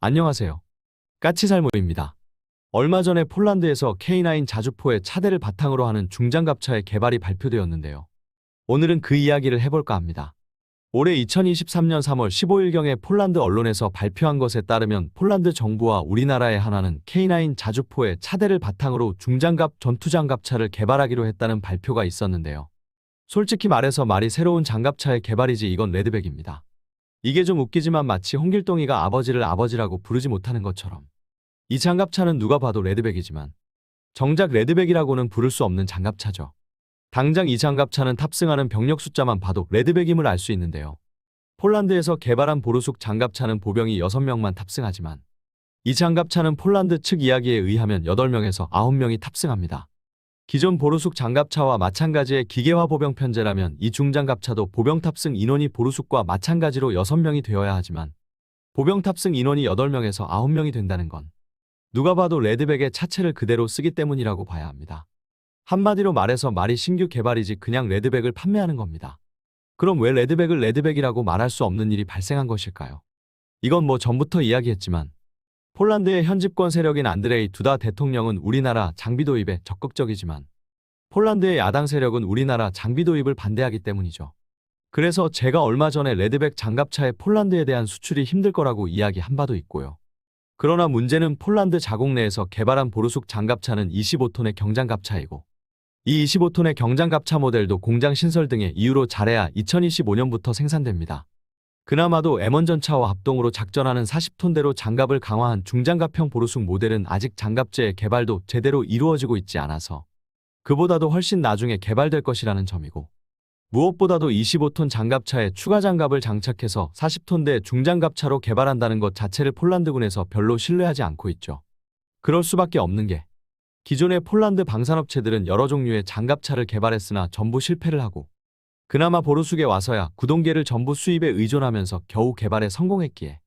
안녕하세요. 까치살모입니다. 얼마 전에 폴란드에서 K9 자주포의 차대를 바탕으로 하는 중장갑차의 개발이 발표되었는데요. 오늘은 그 이야기를 해볼까 합니다. 올해 2023년 3월 15일경에 폴란드 언론에서 발표한 것에 따르면 폴란드 정부와 우리나라의 하나는 K9 자주포의 차대를 바탕으로 중장갑 전투장갑차를 개발하기로 했다는 발표가 있었는데요. 솔직히 말해서 말이 새로운 장갑차의 개발이지 이건 레드백입니다. 이게 좀 웃기지만 마치 홍길동이가 아버지를 아버지라고 부르지 못하는 것처럼 이 장갑차는 누가 봐도 레드백이지만 정작 레드백이라고는 부를 수 없는 장갑차죠. 당장 이 장갑차는 탑승하는 병력 숫자만 봐도 레드백임을 알 수 있는데요. 폴란드에서 개발한 보르숙 장갑차는 보병이 6명만 탑승하지만 이 장갑차는 폴란드 측 이야기에 의하면 8명에서 9명이 탑승합니다. 기존 보르숙 장갑차와 마찬가지의 기계화 보병 편제라면 이 중장갑차도 보병 탑승 인원이 보르숙과 마찬가지로 6명이 되어야 하지만 보병 탑승 인원이 8명에서 9명이 된다는 건 누가 봐도 레드백의 차체를 그대로 쓰기 때문이라고 봐야 합니다. 한마디로 말해서 말이 신규 개발이지 그냥 레드백을 판매하는 겁니다. 그럼 왜 레드백을 레드백이라고 말할 수 없는 일이 발생한 것일까요? 이건 뭐 전부터 이야기했지만 폴란드의 현 집권 세력인 안드레이 두다 대통령은 우리나라 장비 도입에 적극적이지만 폴란드의 야당 세력은 우리나라 장비 도입을 반대하기 때문이죠. 그래서 제가 얼마 전에 레드백 장갑차의 폴란드에 대한 수출이 힘들 거라고 이야기한 바도 있고요. 그러나 문제는 폴란드 자국 내에서 개발한 보르숙 장갑차는 25톤의 경장갑차이고 이 25톤의 경장갑차 모델도 공장 신설 등의 이유로 잘해야 2025년부터 생산됩니다. 그나마도 M1 전차와 합동으로 작전하는 40톤대로 장갑을 강화한 중장갑형 보르숙 모델은 아직 장갑제의 개발도 제대로 이루어지고 있지 않아서 그보다도 훨씬 나중에 개발될 것이라는 점이고 무엇보다도 25톤 장갑차에 추가 장갑을 장착해서 40톤대 중장갑차로 개발한다는 것 자체를 폴란드군에서 별로 신뢰하지 않고 있죠. 그럴 수밖에 없는 게 기존의 폴란드 방산업체들은 여러 종류의 장갑차를 개발했으나 전부 실패를 하고 그나마 보르숙에 와서야 구동계를 전부 수입에 의존하면서 겨우 개발에 성공했기에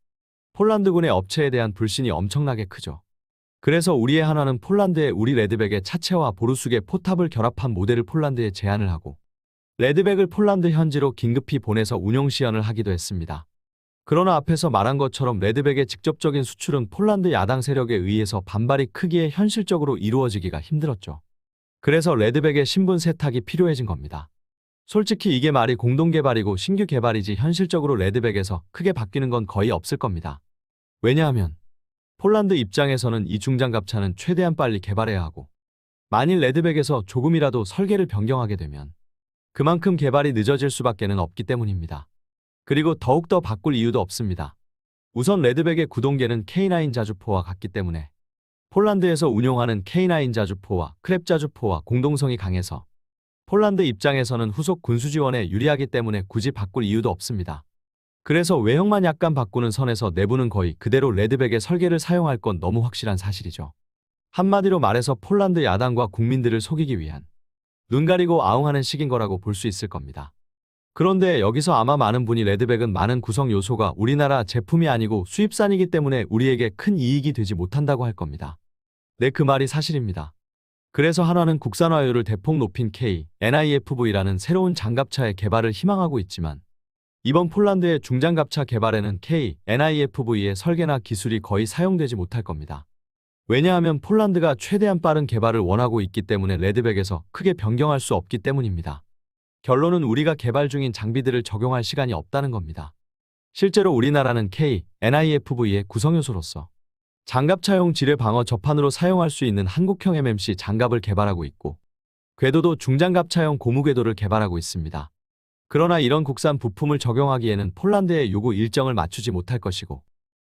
폴란드군의 업체에 대한 불신이 엄청나게 크죠. 그래서 우리의 하나는 폴란드의 우리 레드백의 차체와 보르숙의 포탑을 결합한 모델을 폴란드에 제안을 하고 레드백을 폴란드 현지로 긴급히 보내서 운용 시연을 하기도 했습니다. 그러나 앞에서 말한 것처럼 레드백의 직접적인 수출은 폴란드 야당 세력에 의해서 반발이 크기에 현실적으로 이루어지기가 힘들었죠. 그래서 레드백의 신분 세탁이 필요해진 겁니다. 솔직히 이게 말이 공동개발이고 신규 개발이지 현실적으로 레드백에서 크게 바뀌는 건 거의 없을 겁니다. 왜냐하면 폴란드 입장에서는 이 중장갑차는 최대한 빨리 개발해야 하고 만일 레드백에서 조금이라도 설계를 변경하게 되면 그만큼 개발이 늦어질 수밖에는 없기 때문입니다. 그리고 더욱더 바꿀 이유도 없습니다. 우선 레드백의 구동계는 K9 자주포와 같기 때문에 폴란드에서 운용하는 K9 자주포와 크랩 자주포와 공동성이 강해서 폴란드 입장에서는 후속 군수 지원에 유리하기 때문에 굳이 바꿀 이유도 없습니다. 그래서 외형만 약간 바꾸는 선에서 내부는 거의 그대로 레드백의 설계를 사용할 건 너무 확실한 사실이죠. 한마디로 말해서 폴란드 야당과 국민들을 속이기 위한 눈 가리고 아웅하는 식인 거라고 볼 수 있을 겁니다. 그런데 여기서 아마 많은 분이 레드백은 많은 구성 요소가 우리나라 제품이 아니고 수입산이기 때문에 우리에게 큰 이익이 되지 못한다고 할 겁니다. 네, 그 말이 사실입니다. 그래서 한화는 국산화율을 대폭 높인 K-NIFV라는 새로운 장갑차의 개발을 희망하고 있지만 이번 폴란드의 중장갑차 개발에는 K-NIFV의 설계나 기술이 거의 사용되지 못할 겁니다. 왜냐하면 폴란드가 최대한 빠른 개발을 원하고 있기 때문에 레드백에서 크게 변경할 수 없기 때문입니다. 결론은 우리가 개발 중인 장비들을 적용할 시간이 없다는 겁니다. 실제로 우리나라는 K-NIFV의 구성요소로서 장갑차용 지뢰 방어 접판으로 사용할 수 있는 한국형 MMC 장갑을 개발하고 있고 궤도도 중장갑차용 고무 궤도를 개발하고 있습니다. 그러나 이런 국산 부품을 적용하기에는 폴란드의 요구 일정을 맞추지 못할 것이고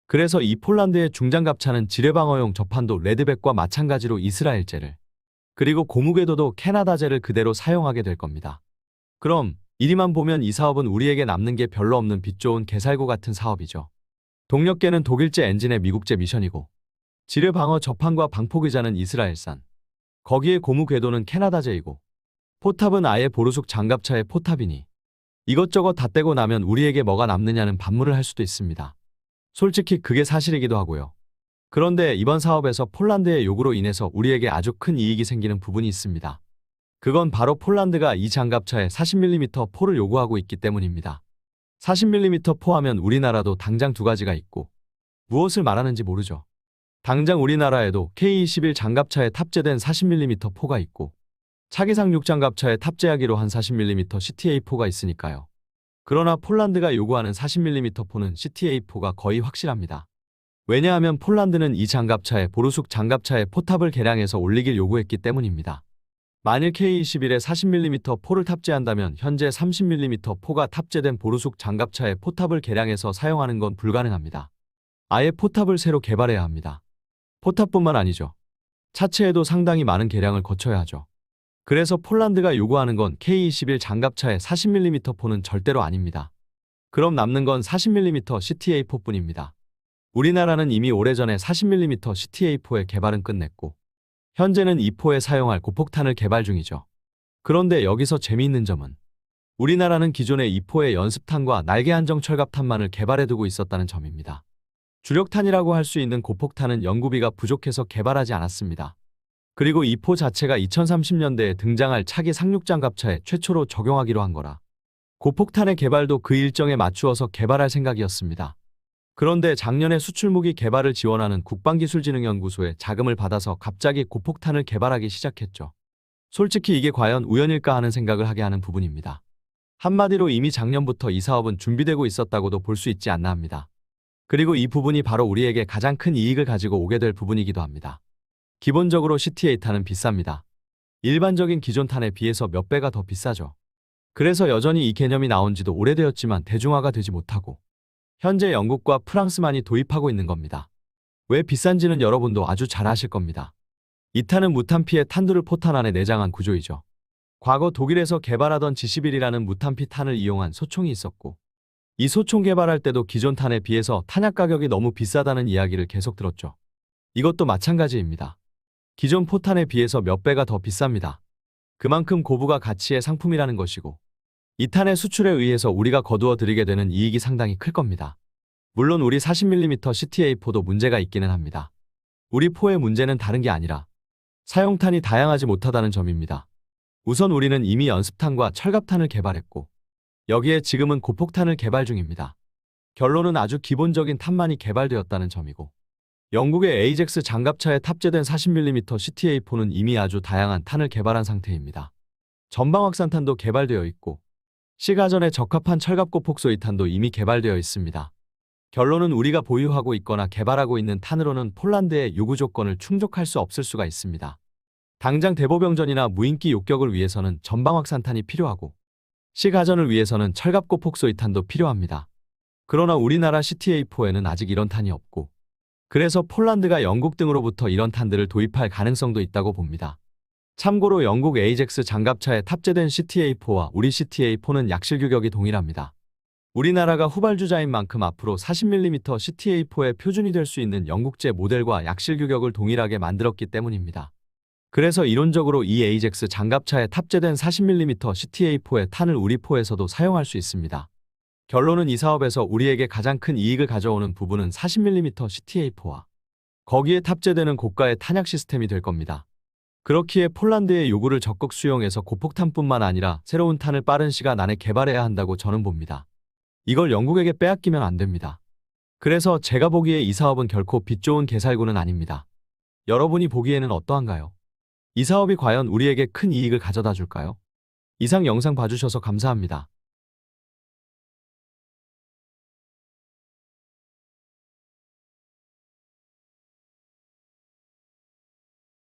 그래서 이 폴란드의 중장갑차는 지뢰 방어용 접판도 레드백과 마찬가지로 이스라엘제를 그리고 고무 궤도도 캐나다제를 그대로 사용하게 될 겁니다. 그럼 이리만 보면 이 사업은 우리에게 남는 게 별로 없는 빛 좋은 개살구 같은 사업이죠. 동력계는 독일제 엔진의 미국제 미션이고 지뢰 방어 접판과 방폭의자는 이스라엘산 거기에 고무 궤도는 캐나다제이고 포탑은 아예 보르숙 장갑차의 포탑이니 이것저것 다 떼고 나면 우리에게 뭐가 남느냐는 반문을 할 수도 있습니다. 솔직히 그게 사실이기도 하고요. 그런데 이번 사업에서 폴란드의 요구로 인해서 우리에게 아주 큰 이익이 생기는 부분이 있습니다. 그건 바로 폴란드가 이 장갑차에 40mm 포를 요구하고 있기 때문입니다. 40mm 포하면 우리나라도 당장 두 가지가 있고 무엇을 말하는지 모르죠. 당장 우리나라에도 K21 장갑차에 탑재된 40mm 포가 있고 차기 상륙 장갑차에 탑재하기로 한 40mm CTA4가 있으니까요. 그러나 폴란드가 요구하는 40mm 포는 CTA4가 거의 확실합니다. 왜냐하면 폴란드는 이 장갑차에 보르숙 장갑차의 포탑을 개량해서 올리길 요구했기 때문입니다. 만일 K21에 40mm 포를 탑재한다면 현재 30mm 포가 탑재된 보르숙 장갑차의 포탑을 개량해서 사용하는 건 불가능합니다. 아예 포탑을 새로 개발해야 합니다. 포탑뿐만 아니죠. 차체에도 상당히 많은 개량을 거쳐야 하죠. 그래서 폴란드가 요구하는 건 K21 장갑차의 40mm 포는 절대로 아닙니다. 그럼 남는 건 40mm CTA4뿐입니다. 우리나라는 이미 오래전에 40mm CTA4의 개발은 끝냈고 현재는 이 포에 사용할 고폭탄을 개발 중이죠. 그런데 여기서 재미있는 점은 우리나라는 기존의 이 포의 연습탄과 날개 안정 철갑탄만을 개발해두고 있었다는 점입니다. 주력탄이라고 할 수 있는 고폭탄은 연구비가 부족해서 개발하지 않았습니다. 그리고 이 포 자체가 2030년대에 등장할 차기 상륙장갑차에 최초로 적용하기로 한 거라 고폭탄의 개발도 그 일정에 맞추어서 개발할 생각이었습니다. 그런데 작년에 수출무기 개발을 지원하는 국방기술진흥연구소에 자금을 받아서 갑자기 고폭탄을 개발하기 시작했죠. 솔직히 이게 과연 우연일까 하는 생각을 하게 하는 부분입니다. 한마디로 이미 작년부터 이 사업은 준비되고 있었다고도 볼 수 있지 않나 합니다. 그리고 이 부분이 바로 우리에게 가장 큰 이익을 가지고 오게 될 부분이기도 합니다. 기본적으로 CTA 탄은 비쌉니다. 일반적인 기존 탄에 비해서 몇 배가 더 비싸죠. 그래서 여전히 이 개념이 나온 지도 오래되었지만 대중화가 되지 못하고 현재 영국과 프랑스만이 도입하고 있는 겁니다. 왜 비싼지는 여러분도 아주 잘 아실 겁니다. 이 탄은 무탄피의 탄두를 포탄 안에 내장한 구조이죠. 과거 독일에서 개발하던 G11이라는 무탄피 탄을 이용한 소총이 있었고 이 소총 개발할 때도 기존 탄에 비해서 탄약 가격이 너무 비싸다는 이야기를 계속 들었죠. 이것도 마찬가지입니다. 기존 포탄에 비해서 몇 배가 더 비쌉니다. 그만큼 고부가 가치의 상품이라는 것이고 이 탄의 수출에 의해서 우리가 거두어 들이게 되는 이익이 상당히 클 겁니다. 물론 우리 40mm CTA4도 문제가 있기는 합니다. 우리 포의 문제는 다른 게 아니라 사용탄이 다양하지 못하다는 점입니다. 우선 우리는 이미 연습탄과 철갑탄을 개발했고 여기에 지금은 고폭탄을 개발 중입니다. 결론은 아주 기본적인 탄만이 개발되었다는 점이고 영국의 에이젝스 장갑차에 탑재된 40mm CTA4는 이미 아주 다양한 탄을 개발한 상태입니다. 전방확산탄도 개발되어 있고 시가전에 적합한 철갑고폭 소위탄도 이미 개발되어 있습니다. 결론은 우리가 보유하고 있거나 개발하고 있는 탄으로는 폴란드의 요구 조건을 충족할 수 없을 수가 있습니다. 당장 대보병전이나 무인기 요격을 위해서는 전방확산탄이 필요하고 시가전을 위해서는 철갑고폭 소위탄도 필요합니다. 그러나 우리나라 CTA4에는 아직 이런 탄이 없고 그래서 폴란드가 영국 등으로부터 이런 탄들을 도입할 가능성도 있다고 봅니다. 참고로 영국 에이젝스 장갑차에 탑재된 CTA4와 우리 CTA4는 약실 규격이 동일합니다. 우리나라가 후발주자인 만큼 앞으로 40mm CTA4의 표준이 될 수 있는 영국제 모델과 약실 규격을 동일하게 만들었기 때문입니다. 그래서 이론적으로 이 에이젝스 장갑차에 탑재된 40mm CTA4의 탄을 우리 포에서도 사용할 수 있습니다. 결론은 이 사업에서 우리에게 가장 큰 이익을 가져오는 부분은 40mm CTA4와 거기에 탑재되는 고가의 탄약 시스템이 될 겁니다. 그렇기에 폴란드의 요구를 적극 수용해서 고폭탄뿐만 아니라 새로운 탄을 빠른 시간 안에 개발해야 한다고 저는 봅니다. 이걸 영국에게 빼앗기면 안 됩니다. 그래서 제가 보기에 이 사업은 결코 빛 좋은 개살구는 아닙니다. 여러분이 보기에는 어떠한가요? 이 사업이 과연 우리에게 큰 이익을 가져다 줄까요? 이상 영상 봐주셔서 감사합니다.